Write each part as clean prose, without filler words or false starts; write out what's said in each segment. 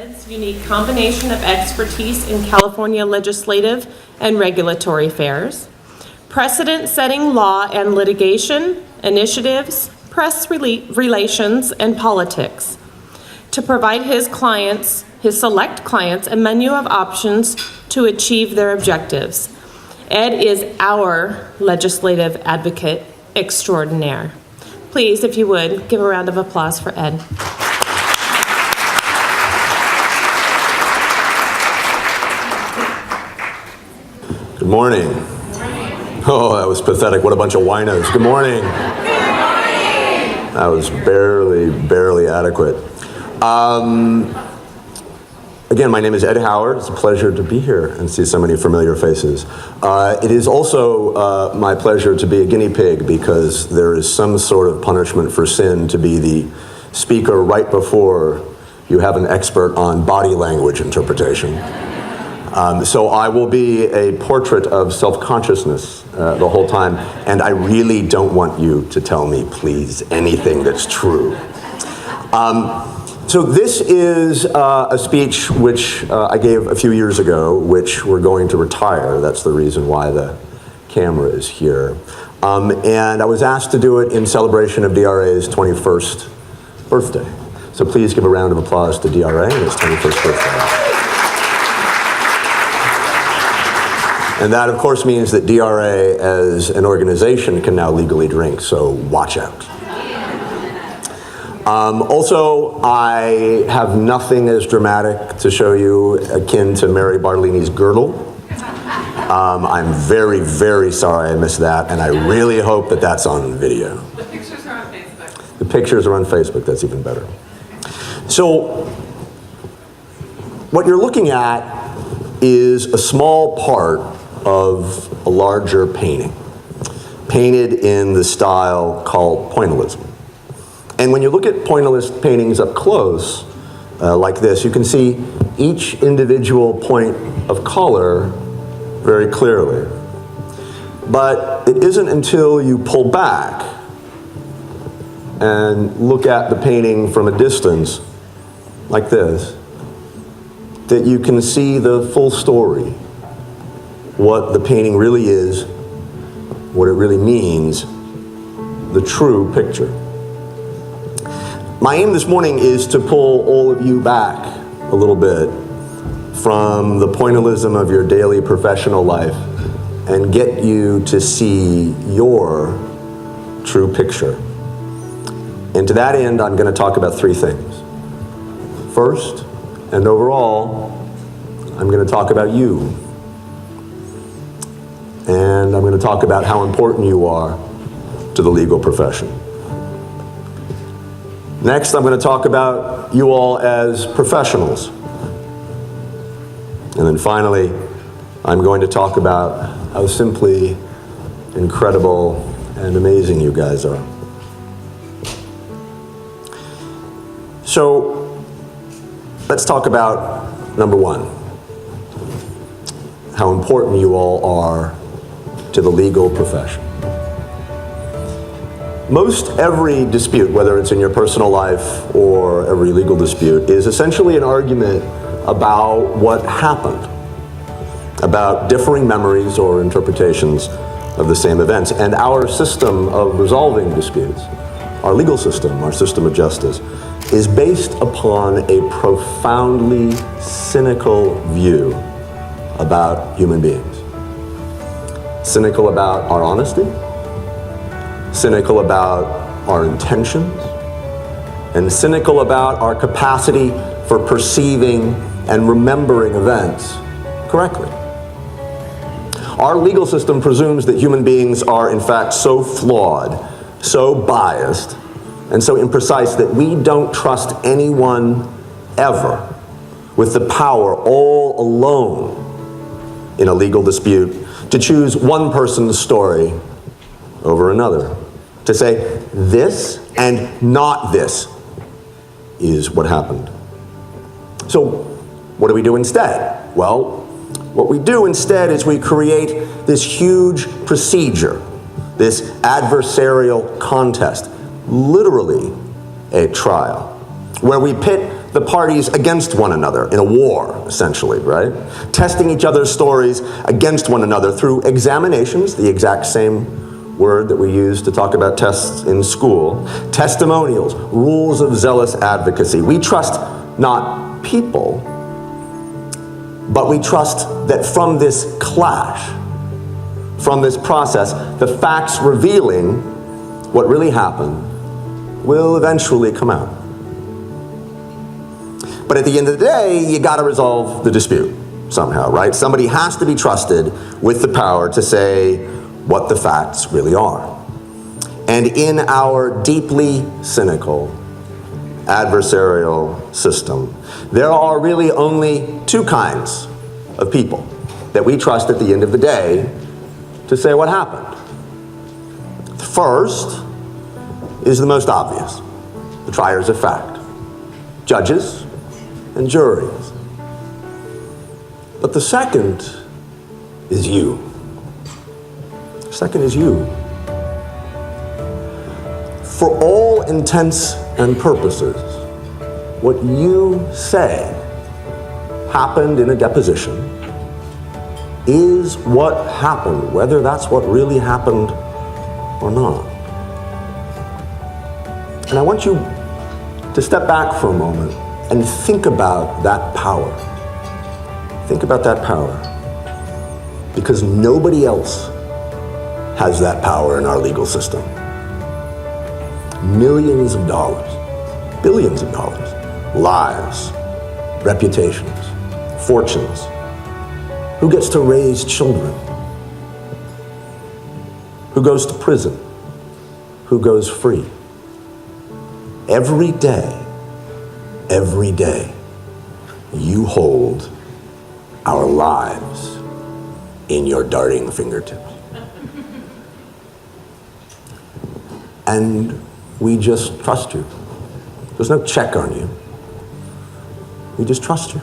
Ed's unique combination of expertise in California legislative and regulatory affairs, precedent-setting law and litigation, initiatives, press relations, and politics, to provide his select clients, a menu of options to achieve their objectives. Ed is our legislative advocate extraordinaire. Please, if you would, give a round of applause for Ed. Good morning. Oh, that was pathetic. What a bunch of winos. Good morning. Good morning. That was barely adequate. Again, my name is Ed Howard. It's a pleasure to be here and see so many familiar faces. It is also my pleasure to be a guinea pig because there is some sort of punishment for sin to be the speaker right before you have an expert on body language interpretation. So I will be a portrait of self-consciousness the whole time, and I really don't want you to tell me, please, anything that's true. So this is a speech which I gave a few years ago, which we're going to retire. That's the reason why the camera is here. And I was asked to do it in celebration of DRA's 21st birthday. So please give a round of applause to DRA and its 21st birthday. And that, of course, means that DRA as an organization can now legally drink, so watch out. Also, I have nothing as dramatic to show you akin to Mary Bartolini's girdle. I'm very sorry I missed that, and I really hope that that's on video. The pictures are on Facebook. The pictures are on Facebook, that's even better. So, what you're looking at is a small part of a larger painting, painted in the style called pointillism. And when you look at pointillist paintings up close, like this, you can see each individual point of color very clearly. But it isn't until you pull back and look at the painting from a distance, like this, that you can see the full story, what the painting really is, what it really means, the true picture. My aim this morning is to pull all of you back a little bit from the pointillism of your daily professional life and get you to see your true picture. And to that end, I'm going to talk about three things. First, and overall, I'm going to talk about you. And I'm going to talk about how important you are to the legal profession. Next, I'm going to talk about you all as professionals. And then finally, I'm going to talk about how simply incredible and amazing you guys are. So, let's talk about number one, how important you all are to the legal profession. Most every dispute, whether it's in your personal life or every legal dispute, is essentially an argument about what happened, about differing memories or interpretations of the same events. And our system of resolving disputes, our legal system, our system of justice, is based upon a profoundly cynical view about human beings. Cynical about our honesty, cynical about our intentions, and cynical about our capacity for perceiving and remembering events correctly. Our legal system presumes that human beings are in fact so flawed, so biased, and so imprecise that we don't trust anyone ever with the power all alone in a legal dispute to choose one person's story over another. To say this and not this is what happened. So what do we do instead? Well, what we do instead is we create this huge procedure, this adversarial contest, literally a trial, where we pit the parties against one another in a war, essentially, right? Testing each other's stories against one another through examinations, the exact same word that we use to talk about tests in school, testimonials, rules of zealous advocacy. We trust not people, but we trust that from this clash, from this process, the facts revealing what really happened will eventually come out. But at the end of the day, you gotta resolve the dispute somehow, right? Somebody has to be trusted with the power to say what the facts really are. And in our deeply cynical, adversarial system, there are really only two kinds of people that we trust at the end of the day to say what happened. The first is the most obvious, the triers of fact, judges and juries. But the second is you. The second is you. For all intents and purposes, what you say happened in a deposition is what happened, whether that's what really happened or not. And I want you to step back for a moment and think about that power. Think about that power. Because nobody else has that power in our legal system. Millions of dollars, billions of dollars, lives, reputations, fortunes. Who gets to raise children? Who goes to prison? Who goes free? Every day, you hold our lives in your darting fingertips. And we just trust you. There's no check on you. We just trust you.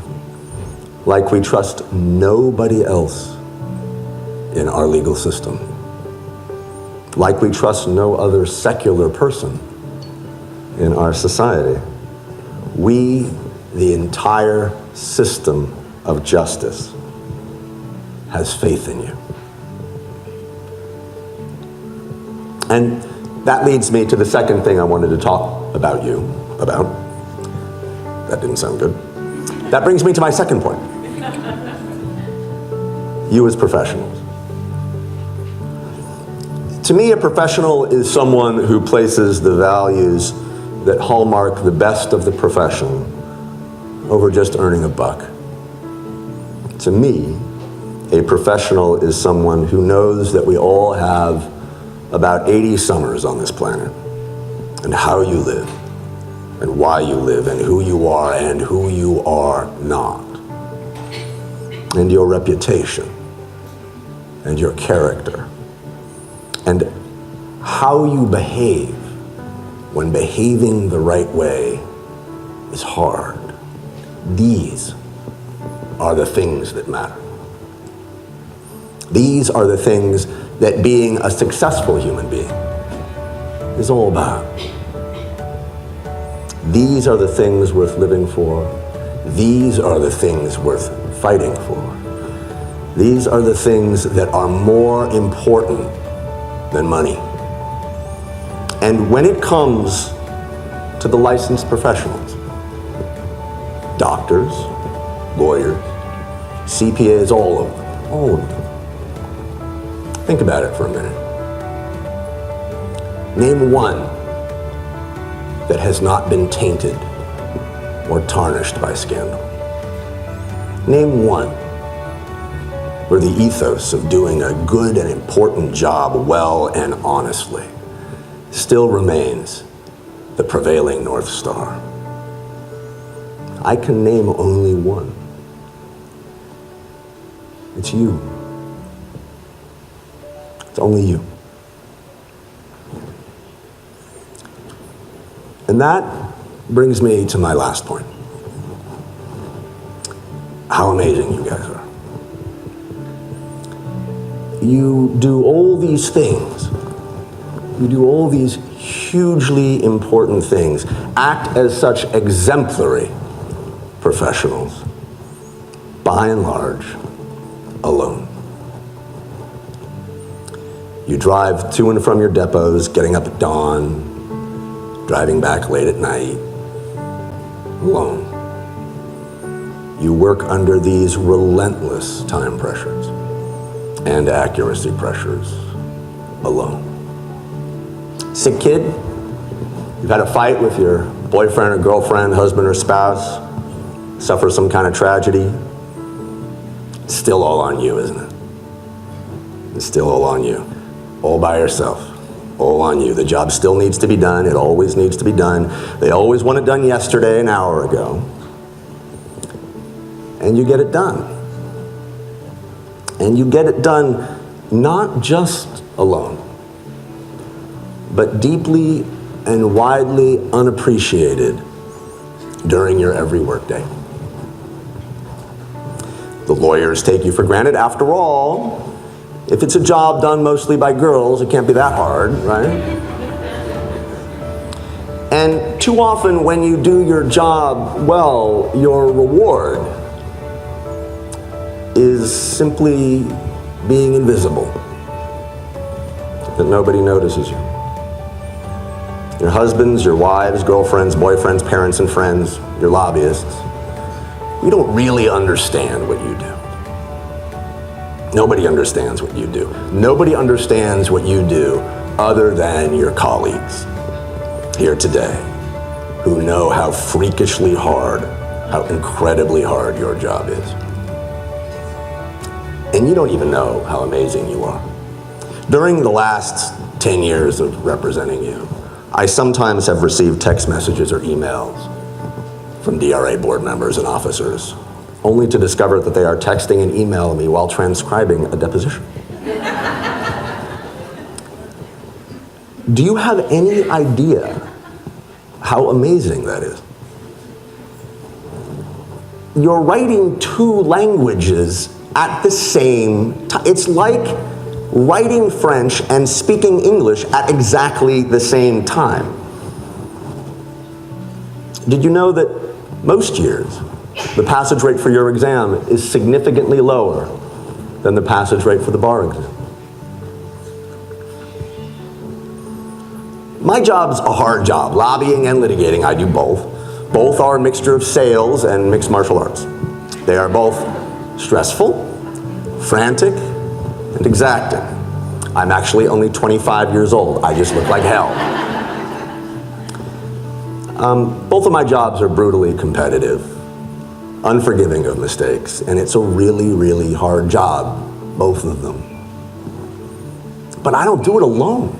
Like we trust nobody else in our legal system. Like we trust no other secular person in our society. We, the entire system of justice, has faith in you. And that leads me to the second thing I wanted to talk about you about. That didn't sound good. That brings me to my second point. You as professionals. To me, a professional is someone who places the values that hallmark the best of the profession over just earning a buck. To me, a professional is someone who knows that we all have about 80 summers on this planet, and how you live, and why you live, and who you are and who you are not, and your reputation, and your character, and how you behave when behaving the right way is hard. These are the things that matter. These are the things that being a successful human being is all about. These are the things worth living for. These are the things worth fighting for. These are the things that are more important than money. And when it comes to the licensed professionals, doctors, lawyers, CPAs, all of them. Think about it for a minute. Name one that has not been tainted or tarnished by scandal. Name one where the ethos of doing a good and important job well and honestly still remains the prevailing North Star. I can name only one. It's you. It's only you. And that brings me to my last point. How amazing you guys are. You do all these things. You do all these hugely important things. Act as such exemplary professionals, by and large, alone. You drive to and from your depots, getting up at dawn, driving back late at night, alone. You work under these relentless time pressures and accuracy pressures, alone. Sick kid, you've had a fight with your boyfriend or girlfriend, husband or spouse, suffer some kind of tragedy, it's still all on you, isn't it? It's still all on you. All by yourself, all on you. The job still needs to be done. It always needs to be done. They always want it done yesterday, an hour ago. And you get it done. And you get it done not just alone, but deeply and widely unappreciated during your every workday. The lawyers take you for granted. After all, if it's a job done mostly by girls, it can't be that hard, right? And too often when you do your job well, your reward is simply being invisible, that nobody notices you. Your husbands, your wives, girlfriends, boyfriends, parents and friends, your lobbyists, we don't really understand what you do. Nobody understands what you do. Nobody understands what you do other than your colleagues here today, who know how freakishly hard, how incredibly hard your job is. And you don't even know how amazing you are. During the last 10 years of representing you, I sometimes have received text messages or emails from DRA board members and officers, only to discover that they are texting and emailing me while transcribing a deposition. Do you have any idea how amazing that is? You're writing two languages at the same time. It's like writing French and speaking English at exactly the same time. Did you know that most years, the passage rate for your exam is significantly lower than the passage rate for the bar exam? My job's a hard job, lobbying and litigating. I do both. Both are a mixture of sales and mixed martial arts. They are both stressful, frantic, and exacting. I'm actually only 25 years old. I just look like hell. Both of my jobs are brutally competitive, unforgiving of mistakes, and it's a really, really hard job, both of them. But I don't do it alone.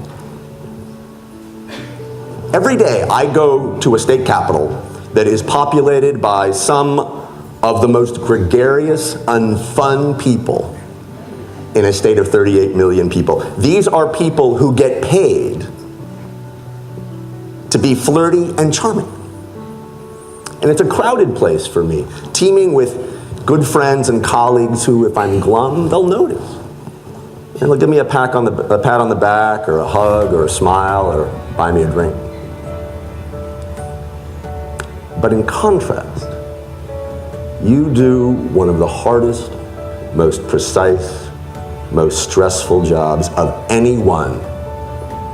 Every day I go to a state capitol that is populated by some of the most gregarious, unfun people in a state of 38 million people. These are people who get paid to be flirty and charming. And it's a crowded place for me, teeming with good friends and colleagues who, if I'm glum, they'll notice. And they'll give me a pat on the back, or a hug, or a smile, or buy me a drink. But in contrast, you do one of the hardest, most precise, most stressful jobs of anyone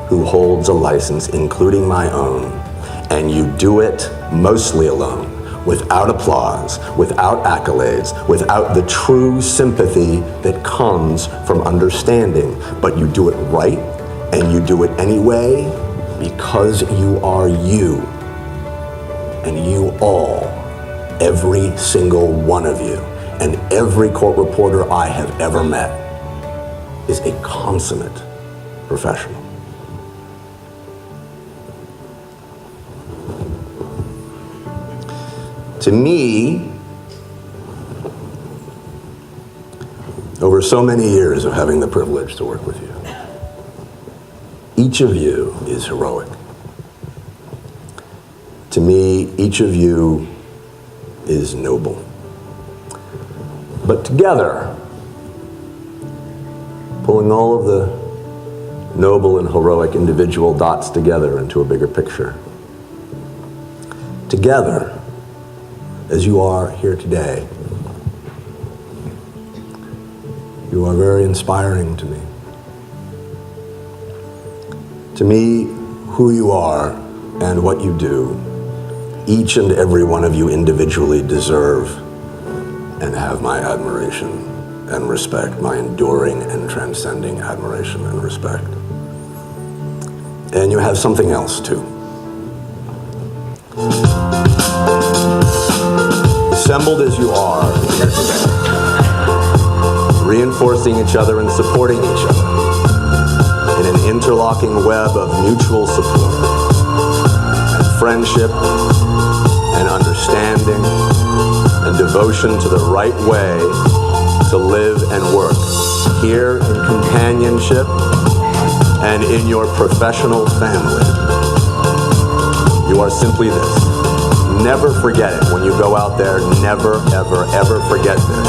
who holds a license, including my own, and you do it mostly alone, without applause, without accolades, without the true sympathy that comes from understanding, but you do it right, and you do it anyway, because you are you, and you all, every single one of you, and every court reporter I have ever met is a consummate professional. To me, over so many years of having the privilege to work with you, each of you is heroic. To me, each of you is noble. But together, pulling all of the noble and heroic individual dots together into a bigger picture, together, as you are here today. You are very inspiring to me. To me, who you are and what you do, each and every one of you individually deserve and have my admiration and respect, my enduring and transcending admiration and respect. And you have something else too. Assembled as you are here today, reinforcing each other and supporting each other in an interlocking web of mutual support and friendship and understanding and devotion to the right way to live and work here in companionship and in your professional family. You are simply this. Never forget it when you go out there. Never, ever, ever forget this.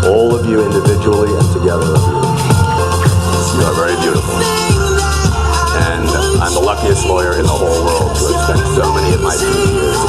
All of you individually and together. You are very beautiful. And I'm the luckiest lawyer in the whole world to have spent so many of my 2 years